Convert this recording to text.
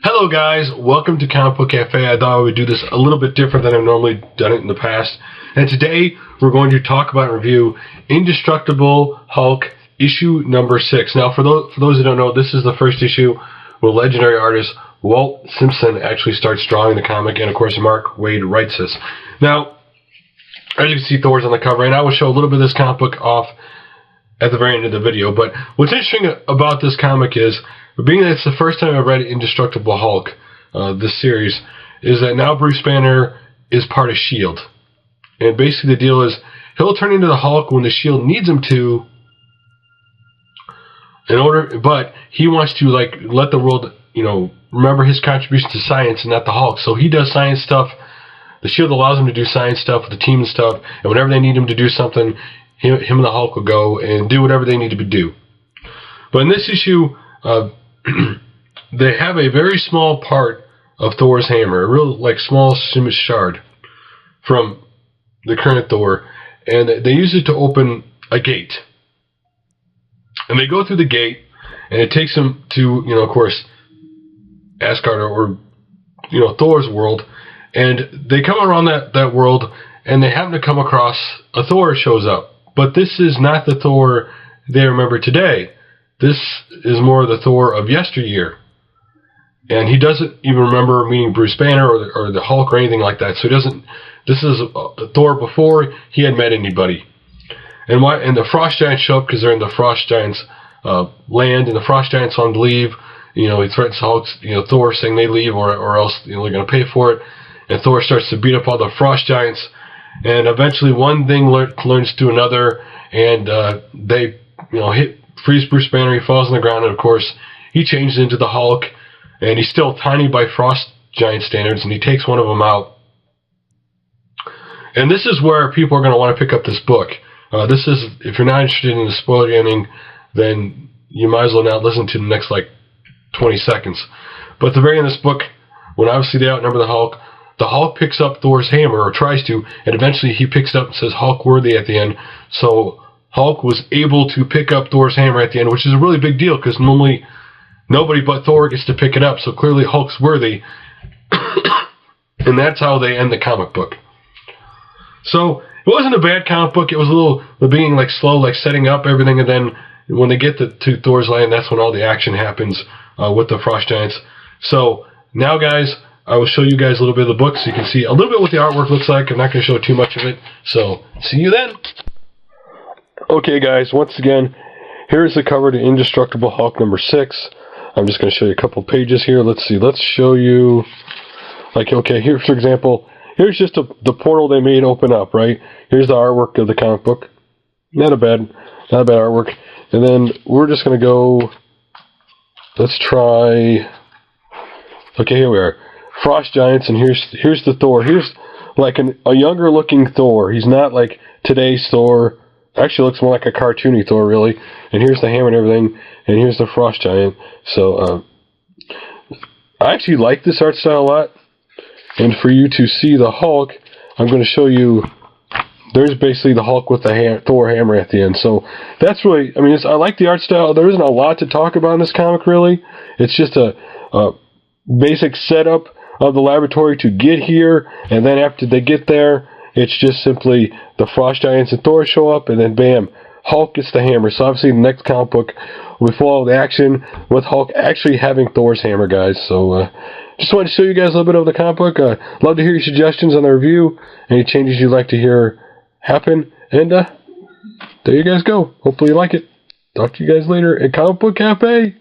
Hello guys, welcome to Comic Book Cafe. I thought I would do this a little bit different than I've normally done it in the past. And today we're going to talk about and review Indestructible Hulk issue number 6. Now for those who don't know, this is the first issue where legendary artist Walt Simonson actually starts drawing the comic, and of course Mark Waid writes this. Now, as you can see, Thor's on the cover, and I will show a little bit of this comic book off at the very end of the video. But what's interesting about this comic is, being that it's the first time I've read Indestructible Hulk, this series, is that now Bruce Banner is part of S.H.I.E.L.D. And basically the deal is, he'll turn into the Hulk when the S.H.I.E.L.D. needs him to, but he wants to let the world, remember his contribution to science and not the Hulk. So he does science stuff. The S.H.I.E.L.D. allows him to do science stuff with the team and stuff, and whenever they need him to do something, him and the Hulk will go and do whatever they need to do. But in this issue, they have a very small part of Thor's hammer, a real small shard from the current Thor, and they use it to open a gate. And they go through the gate, and it takes them to, of course, Asgard or Thor's world, and they come around that world, and they happen to come across a Thor shows up. But this is not the Thor they remember today. This is more the Thor of yesteryear. And he doesn't even remember meeting Bruce Banner or the Hulk or anything like that. So he doesn't. This is Thor before he had met anybody. And the Frost Giants show up because they're in the Frost Giants' land, and the Frost Giants want him to leave. He threatens Thor, saying they leave or else they're going to pay for it. And Thor starts to beat up all the Frost Giants. And eventually one thing learns to another, and they freeze Bruce Banner. He falls on the ground, and of course he changes into the Hulk, and he's still tiny by Frost Giant standards, and he takes one of them out. And this is where people are going to want to pick up this book. This is, if you're not interested in the spoiler ending, then you might as well not listen to the next 20 seconds. But at the very end of this book, when obviously they outnumber the Hulk picks up Thor's hammer, or tries to, and eventually he picks it up and says Hulk worthy at the end. So Hulk was able to pick up Thor's hammer at the end, which is a really big deal, because normally nobody but Thor gets to pick it up, so clearly Hulk's worthy. And that's how they end the comic book. So it wasn't a bad comic book. It was the beginning slow, setting up everything, and then when they get to Thor's land, that's when all the action happens with the Frost Giants. So now, guys, I will show you guys a little bit of the book so you can see a little bit what the artwork looks like. I'm not going to show too much of it, so see you then. Okay, guys, once again, here's the cover to Indestructible Hulk number 6. I'm just going to show you a couple pages here. Let's see. Let's show you, okay, here, for example, here's just the portal they made open up, right? Here's the artwork of the comic book. Not a bad artwork. And then we're just going to go, let's try, okay, here we are. Frost Giants, and here's the Thor. Here's a younger looking Thor. He's not like today's Thor. Actually looks more like a cartoony Thor, really. And here's the hammer and everything, and here's the Frost Giant. So I actually like this art style a lot. And for you to see the Hulk, I'm going to show you, there's basically the Hulk with the Thor hammer at the end. So that's really, I like the art style. There isn't a lot to talk about in this comic, really. It's just a basic setup of the laboratory to get here, and then after they get there, it's just simply the Frost Giants and Thor show up, and then bam, Hulk gets the hammer. So obviously the next comic book we follow the action with Hulk actually having Thor's hammer, guys. So just wanted to show you guys a little bit of the comic book. Love to hear your suggestions on the review, any changes you'd like to hear happen, and there you guys go. Hopefully you like it. Talk to you guys later at Comic Book Cafe.